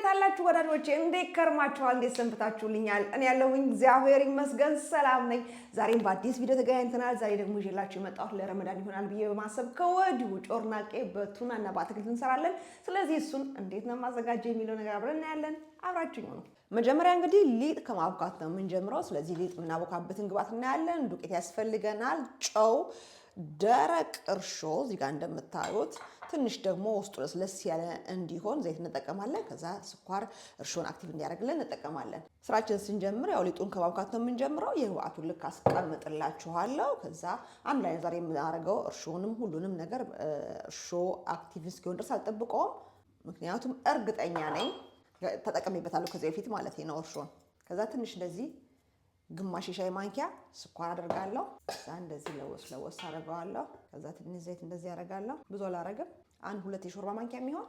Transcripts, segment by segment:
እንዴት አላችሁ ወዳጆቼ? እንዴት ከርማችኋል? እንዴት ሰንብታችሁልኛል? እኔ ያለሁኝ እግዚአብሔር ይመስገን ሰላም ነኝ። ዛሬም በአዲስ ቪዲዮ ተገናኝተናል። ዛሬ ደግሞ ይዤላችሁ የመጣሁት ለረመዳን ይሆናል ብዬ በማሰብ ከወዲሁ ጮርናቄ በቱናና በአትክልት እንሰራለን። ስለዚህ እሱን እንዴት ነው ማዘጋጀው የሚለው ነገር አብረን እናያለን። አብራችሁኝ ነው። መጀመሪያ እንግዲህ ሊጥ ከማብካት ነው የምንጀምረው። ስለዚህ ሊጥ የምናቦካበትን ግብአት እናያለን። ዱቄት ያስፈልገናል፣ ጨው፣ ደረቅ እርሾ እዚህ ጋር እንደምታዩት፣ ትንሽ ደግሞ ውስጡ ለስለስ ያለ እንዲሆን ዘይት እንጠቀማለን። ከዛ ስኳር እርሾን አክቲቭ እንዲያደርግልን እንጠቀማለን። ስራችን ስንጀምር ያው ሊጡን ከማብካት ነው የምንጀምረው። የግብአቱን ልክ አስቀምጥላችኋለሁ። ከዛ አንድ ላይ ዛሬ የምናደርገው እርሾንም ሁሉንም ነገር እርሾ አክቲቭ እስኪሆን ድረስ አልጠብቀውም። ምክንያቱም እርግጠኛ ነኝ ተጠቅሜበታለሁ ከዚህ በፊት ማለት ነው እርሾን። ከዛ ትንሽ እንደዚህ ግማሽ የሻይ ማንኪያ ስኳር አደርጋለሁ። ከዛ እንደዚህ ለወስ አደርገዋለሁ። ከዛ ትንሽ ዘይት እንደዚህ አደርጋለሁ። ብዙ አላረግም፣ 1-2 የሾርባ ማንኪያ የሚሆን።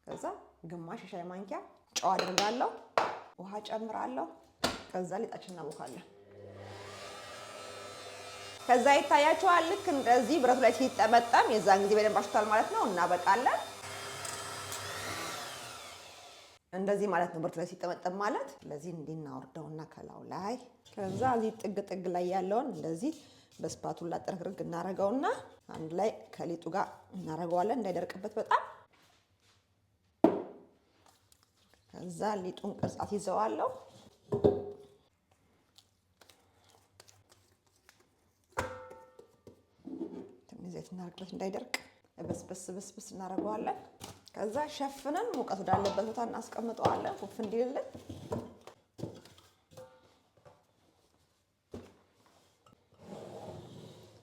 ከዛ ግማሽ የሻይ ማንኪያ ጨው አደርጋለሁ። ውሃ ጨምራለሁ። ከዛ ሊጣችን እናቦካለን። ከዛ ይታያችኋል ልክ እንደዚህ ብረቱ ላይ ሲጠመጠም የዛን ጊዜ በደንብ አሽቷል ማለት ነው። እናበቃለን። እንደዚህ ማለት ነው ብረቱ ላይ ሲጠመጠም ማለት። ስለዚህ እንዲናወርደውና ከላው ላይ ከዛ እዚህ ጥግ ላይ ያለውን እንደዚህ በስፓቱላ ጥርግርግ እናረገውና አንድ ላይ ከሊጡ ጋር እናረገዋለን እንዳይደርቅበት በጣም። ከዛ ሊጡን ቅርጻት ይዘዋለሁ። ትንሽ ዘይት እናረግበት እንዳይደርቅ በስበስ እናረገዋለን። ከዛ ሸፍነን ሙቀት ወዳለበት ቦታ እናስቀምጠዋለን ኩፍ እንዲልልን።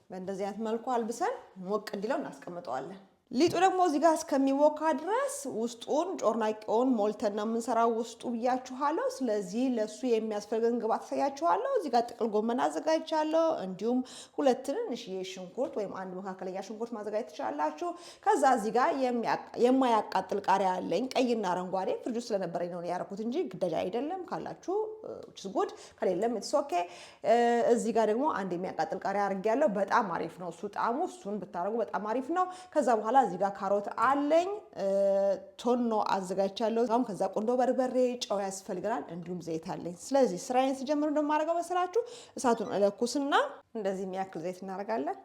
በእንደዚህ አይነት መልኩ አልብሰን ሞቅ እንዲለው እናስቀምጠዋለን። ሊጡ ደግሞ እዚህ ጋር እስከሚቦካ ድረስ ውስጡን ጮርናቄውን ሞልተን ነው የምንሰራው ውስጡ ብያችኋለሁ። ስለዚህ ለሱ የሚያስፈልገን ግብአት አሳያችኋለሁ። እዚህ ጋር ጥቅል ጎመን አዘጋጅቻለሁ። እንዲሁም 2 ትንንሽዬ ሽንኩርት ወይም 1 መካከለኛ ሽንኩርት ማዘጋጀት ትችላላችሁ። ከዛ እዚህ ጋር የማያቃጥል ቃሪያ አለኝ፣ ቀይና አረንጓዴ። ፍሪጅ ውስጥ ስለነበረኝ ነው ያደረኩት እንጂ ግዳጅ አይደለም። ካላችሁ ጉድ፣ ከሌለም ኢትስ ኦኬ። እዚህ ጋር ደግሞ አንድ የሚያቃጥል ቃሪያ አድርጌያለሁ። በጣም አሪፍ ነው እሱ ጣዕሙ። እሱን ብታረጉ በጣም አሪፍ ነው። ከዛ በኋላ እዚህ ጋር ካሮት አለኝ፣ ቶኖ አዘጋጅቻለሁ። ከዛ ቆንዶ በርበሬ፣ ጨው ያስፈልገናል፣ እንዲሁም ዘይት አለኝ። ስለዚህ ስራዬን ስጀምር እንደማደርገው መሰላችሁ እሳቱን እለኩስና እንደዚህ የሚያክል ዘይት እናደርጋለን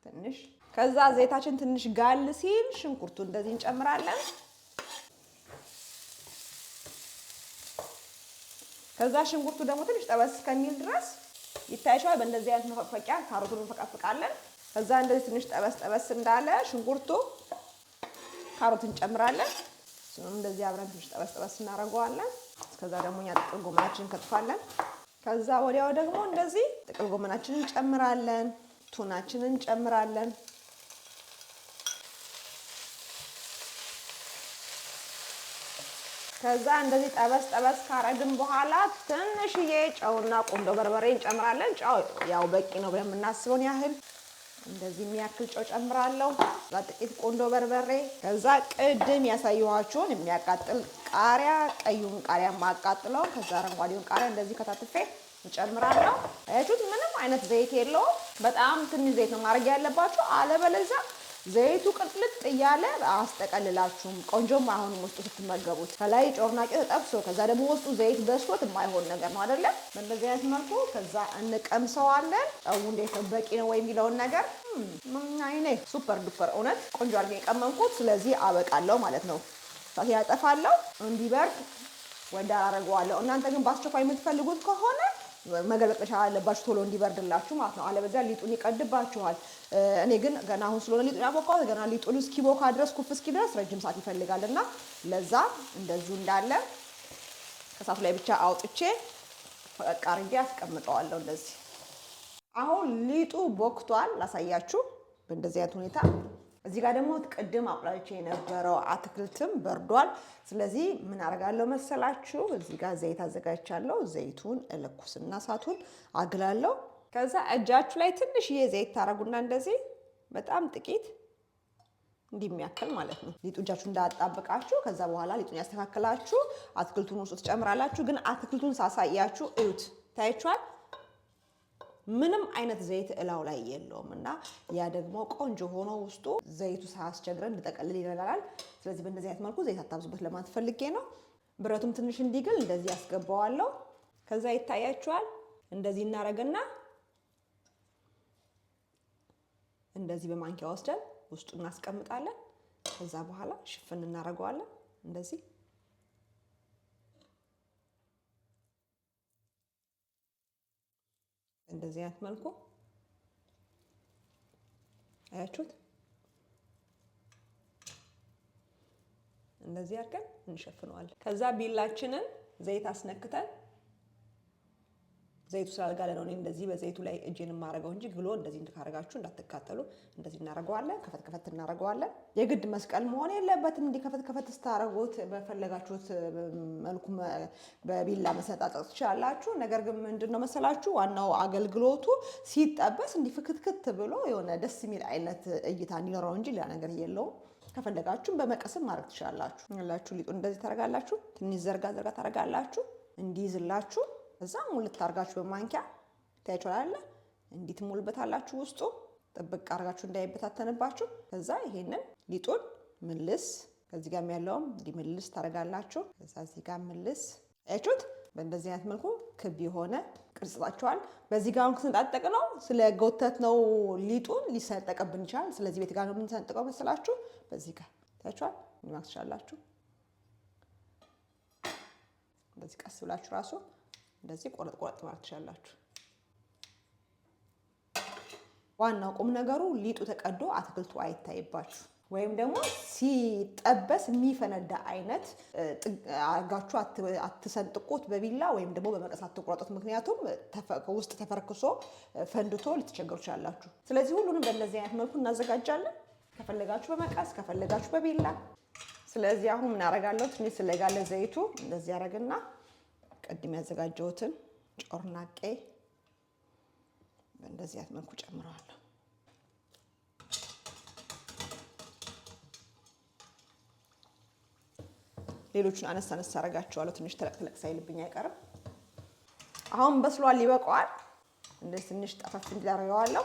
ትንሽ። ከዛ ዘይታችን ትንሽ ጋል ሲል ሽንኩርቱ እንደዚህ እንጨምራለን። ከዛ ሽንኩርቱ ደግሞ ትንሽ ጠበስ እስከሚል ድረስ ይታያችኋል። በእንደዚህ አይነት መፈቅፈቂያ ካሮቱን እንፈቀፍቃለን። ከዛ እንደዚህ ትንሽ ጠበስ እንዳለ ሽንኩርቱ ካሮት እንጨምራለን። እሱንም እንደዚህ አብረን ትንሽ ጠበስ እናደርገዋለን። ከዛ ደግሞ እኛ ጥቅል ጎመናችንን እንከትፋለን። ከዛ ወዲያው ደግሞ እንደዚህ ጥቅል ጎመናችንን እንጨምራለን፣ ቱናችንን እንጨምራለን። ከዛ እንደዚህ ጠበስ ካረግን በኋላ ትንሽዬ ጨውና ቆንዶ በርበሬ እንጨምራለን። ጨው ያው በቂ ነው ብለን የምናስበውን ያህል እንደዚህ የሚያክል ጨው ጨምራለሁ። ጥቂት ቆንዶ በርበሬ። ከዛ ቅድም ያሳየኋችሁን የሚያቃጥል ቃሪያ፣ ቀዩን ቃሪያ ማቃጥለው፣ ከዛ አረንጓዴውን ቃሪያ እንደዚህ ከታትፌ እጨምራለሁ። አያችሁት? ምንም አይነት ዘይት የለውም። በጣም ትንሽ ዘይት ነው ማድረግ ያለባችሁ፣ አለበለዚያ ዘይቱ ቅልጥ እያለ አስጠቀልላችሁም ቆንጆም አይሆንም ውስጡ ስትመገቡት። ከላይ ጮርናቄ ተጠብሶ ከዛ ደግሞ ውስጡ ዘይት በስቶት የማይሆን ነገር ነው አይደለ? በእንደዚህ አይነት መልኩ ከዛ እንቀምሰዋለን። ጨው እንዴት ነው በቂ ነው ወይ የሚለውን ነገር አይኔ ሱፐር ዱፐር እውነት ቆንጆ አድርጌ የቀመምኩት። ስለዚህ አበቃለሁ ማለት ነው። ሳት ያጠፋለሁ እንዲበርድ ወደ አደርገዋለሁ። እናንተ ግን በአስቸኳይ የምትፈልጉት ከሆነ መገልበጥ መቻል አለባችሁ ቶሎ እንዲበርድላችሁ ማለት ነው። አለበለዚያ ሊጡን ይቀድባችኋል። እኔ ግን ገና አሁን ስለሆነ ሊጡን ያቦካው ገና ሊጡን እስኪቦካ ድረስ ኩፍ እስኪ ድረስ ረጅም ሰዓት ይፈልጋልና ለዛ እንደዚሁ እንዳለ ከሳቱ ላይ ብቻ አውጥቼ ፈቀቅ አድርጌ አስቀምጠዋለሁ እንደዚህ። አሁን ሊጡ ቦክቷል፣ ላሳያችሁ በእንደዚህ አይነት ሁኔታ። እዚህ ጋር ደግሞ ቅድም አቁላልቼ የነበረው አትክልትም በርዷል። ስለዚህ ምን አደርጋለሁ መሰላችሁ? እዚህ ጋር ዘይት አዘጋጅቻለሁ። ዘይቱን እለኩስና እሳቱን አግላለሁ። ከዛ እጃችሁ ላይ ትንሽዬ ዘይት ታረጉና እንደዚህ በጣም ጥቂት እንዲሚያክል ማለት ነው። ሊጡ እጃችሁ እንዳጣብቃችሁ። ከዛ በኋላ ሊጡን ያስተካክላችሁ አትክልቱን ውስጥ ትጨምራላችሁ። ግን አትክልቱን ሳሳያችሁ እዩት፣ ታያችኋል። ምንም አይነት ዘይት እላው ላይ የለውም እና ያ ደግሞ ቆንጆ ሆኖ ውስጡ ዘይቱ ሳያስቸግረን እንድጠቀልል ይረዳናል። ስለዚህ በእንደዚህ አይነት መልኩ ዘይት አታብዙበት ለማለት ፈልጌ ነው። ብረቱም ትንሽ እንዲግል እንደዚህ ያስገባዋለሁ። ከዛ ይታያችኋል። እንደዚህ እናረግና እንደዚህ በማንኪያ ወስደን ውስጡ እናስቀምጣለን። ከዛ በኋላ ሽፍን እናደርገዋለን እንደዚህ እንደዚህ አይነት መልኩ አያችሁት። እንደዚህ አድርገን እንሸፍነዋለን። ከዛ ቢላችንን ዘይት አስነክተን ዘይቱ ስላልጋለ ነው እንደዚህ በዘይቱ ላይ እጄን የማረገው እንጂ ግሎ እንደዚህ እንድካረጋችሁ እንዳትካተሉ። እንደዚህ እናረጋዋለን። ከፈት ከፈት እናረጋዋለን። የግድ መስቀል መሆን የለበትም። እንዲህ ከፈት ከፈት ስታረጉት በፈለጋችሁት መልኩ በቢላ መሰጣጠጥ ትችላላችሁ። ነገር ግን ምንድነው መሰላችሁ ዋናው አገልግሎቱ ሲጠበስ እንዲህ ፍክትክት ብሎ የሆነ ደስ የሚል አይነት እይታ እንዲኖረው እንጂ ሌላ ነገር የለውም። ከፈለጋችሁ በመቀስም ማድረግ ትችላላችሁ። ያላችሁ ሊጡን እንደዚህ ታረጋላችሁ። ትንሽ ዘርጋ ዘርጋ ታረጋላችሁ እንዲይዝላችሁ። እዛ ሙልት አርጋችሁ በማንኪያ ታያችኋል። እንዲት ሙልበታላችሁ ውስጡ ጥብቅ አርጋችሁ እንዳይበታተንባችሁ። ከዛ ይሄንን ሊጡን ምልስ ከዚህ ጋር ያለውም እንዲምልስ ታረጋላችሁ። ከዛ እዚህ ጋር ምልስ አያችሁት። በእንደዚህ አይነት መልኩ ክብ የሆነ ቅርጽ ጣችኋል። በዚህ ጋር ስንጣጠቅ ነው ስለጎተት ነው ሊጡን ሊሰነጠቅብን ይችላል። ስለዚህ ቤት ጋር ነው የምንሰንጥቀው መስላችሁ በዚህ ጋር ታያችኋል። ማክስ ትችላላችሁ። በዚህ ቀስ ብላችሁ ራሱ እንደዚህ ቆረጥ ቆረጥ ማለት ትችላላችሁ። ዋናው ቁም ነገሩ ሊጡ ተቀዶ አትክልቱ አይታይባችሁ ወይም ደግሞ ሲጠበስ የሚፈነዳ አይነት አርጋችሁ አትሰንጥቁት በቢላ ወይም ደግሞ በመቀስ አትቆረጡት። ምክንያቱም ውስጥ ተፈርክሶ ፈንድቶ ልትቸገሩ ትችላላችሁ። ስለዚህ ሁሉንም በእንደዚህ አይነት መልኩ እናዘጋጃለን። ከፈለጋችሁ በመቀስ ከፈለጋችሁ በቢላ። ስለዚህ አሁን ምን አደርጋለሁ? ትንሽ ስለጋለ ዘይቱ እንደዚህ ያደርግና ቅድም ያዘጋጀሁትን ጮርናቄ በእንደዚህ አይነት መልኩ ጨምረዋለሁ። ሌሎቹን አነስ አነስ አደርጋቸዋለሁ። ትንሽ ተለቅ ተለቅ ሳይልብኝ አይቀርም። አሁን በስሏል፣ ይበቃዋል። እንደዚህ ትንሽ ጠፈፍ እንዲያደርገዋለሁ።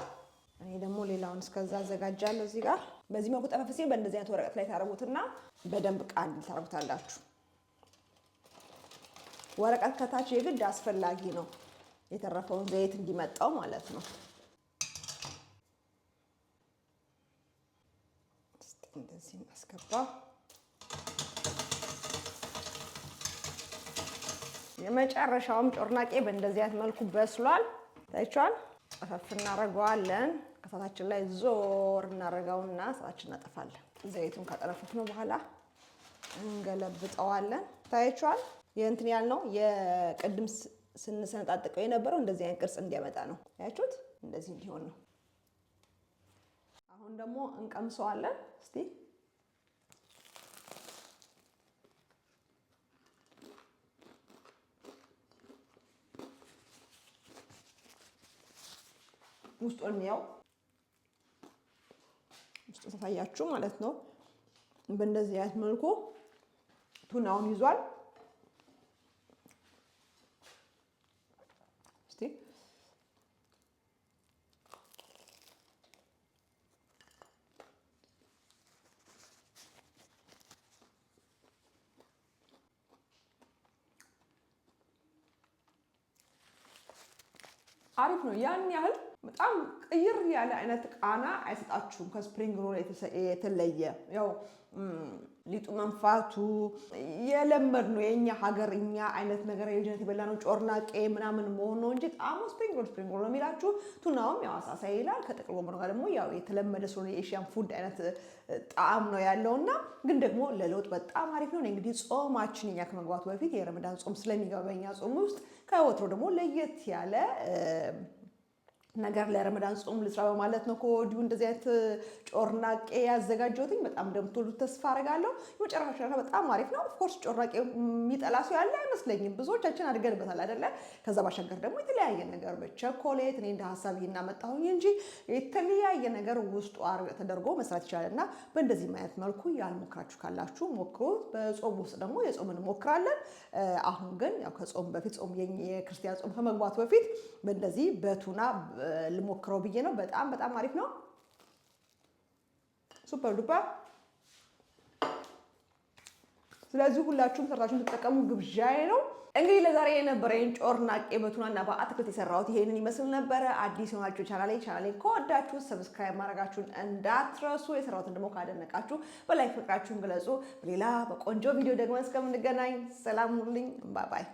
እኔ ደግሞ ሌላውን እስከዛ አዘጋጃለሁ። እዚህ ጋር በዚህ መልኩ ጠፈፍ ሲል በእንደዚህ አይነት ወረቀት ላይ ታረጉትና በደንብ ቃል ታረጉታላችሁ። ወረቀት ከታች የግድ አስፈላጊ ነው፣ የተረፈውን ዘይት እንዲመጣው ማለት ነው። እንደዚህ እናስገባ። የመጨረሻውም ጮርናቄ በእንደዚህ አይነት መልኩ በስሏል። ታይቷል። ጠፈፍ እናደርገዋለን። ከሳታችን ላይ ዞር እናደርገውና እሳታችን እናጠፋለን። ዘይቱን ካጠለፈፍነው በኋላ እንገለብጠዋለን። ታይቷል። የእንትን ያልነው የቅድም ስንሰነጣጥቀው የነበረው እንደዚህ አይነት ቅርጽ እንዲያመጣ ነው። ያያችሁት? እንደዚህ እንዲሆን ነው። አሁን ደግሞ እንቀምሰዋለን። እስቲ ውስጡን ያው ውስጡ ተፋያችሁ ማለት ነው። በእንደዚህ አይነት መልኩ ቱናውን ይዟል። እስቲ አሪፍ ነው። ያን ያህል በጣም ቅይር ያለ አይነት ቃና አይሰጣችሁም። ከስፕሪንግ ሮል የተለየ ያው ሊጡ መንፋቱ የለመድ ነው የኛ ሀገር እኛ አይነት ነገር የልጅነት የበላ ነው ጮርናቄ ምናምን መሆን ነው እንጂ ጣሙ ስፕሪንግ ሮል ነው የሚላችሁ። ቱናውም ያው አሳሳ ይላል። ከጥቅል ጎመን ጋር ደግሞ ያው የተለመደ ስለሆነ የኤሽያን ፉድ አይነት ጣዕም ነው ያለውና ግን ደግሞ ለለውጥ በጣም አሪፍ ነው። እንግዲህ ጾማችን እኛ ከመግባቱ በፊት የረመዳን ጾም ስለሚገባ በኛ ጾም ውስጥ ከወትሮ ደግሞ ለየት ያለ ነገር ለረመዳን ጾም ልስራ በማለት ነው ከወዲሁ እንደዚህ አይነት ጮርናቄ ያዘጋጀሁትኝ። በጣም እንደምትወዱት ተስፋ አደርጋለሁ። የመጨረሻ በጣም አሪፍ ነው። ኦፍኮርስ ጮርናቄ የሚጠላ ሰው ያለ አይመስለኝም። ብዙዎቻችን አድርገንበታል አይደለ? ከዛ ባሻገር ደግሞ የተለያየ ነገር በቸኮሌት እኔ እንደ ሀሳብ እናመጣሁኝ እንጂ የተለያየ ነገር ውስጡ ተደርጎ መስራት ይችላል እና በእንደዚህ አይነት መልኩ ያልሞክራችሁ ካላችሁ ሞክሩት። በጾም ውስጥ ደግሞ የጾምን እንሞክራለን። አሁን ግን ያው ከጾም በፊት ጾም የክርስቲያን ጾም ከመግባቱ በፊት በእንደዚህ በቱና ልሞክረው ብዬ ነው። በጣም አሪፍ ነው። ሱፐር ዱፐር። ስለዚህ ሁላችሁም ሰርታችሁ እንድትጠቀሙ ግብዣዬ ነው። እንግዲህ ለዛሬ የነበረኝ ጮርናቄ በቱናና በአትክልት የሰራሁት ይሄንን ይመስል ነበረ። አዲስ የሆናችሁ ቻናሌን ከወዳችሁ ሰብስክራይብ ማድረጋችሁን እንዳትረሱ። የሰራሁትን ደግሞ ካደነቃችሁ በላይ ፍቅራችሁን ግለጹ። በሌላ በቆንጆ ቪዲዮ ደግሞ እስከምንገናኝ ሰላም ሁኑልኝ። ባይ ባይ።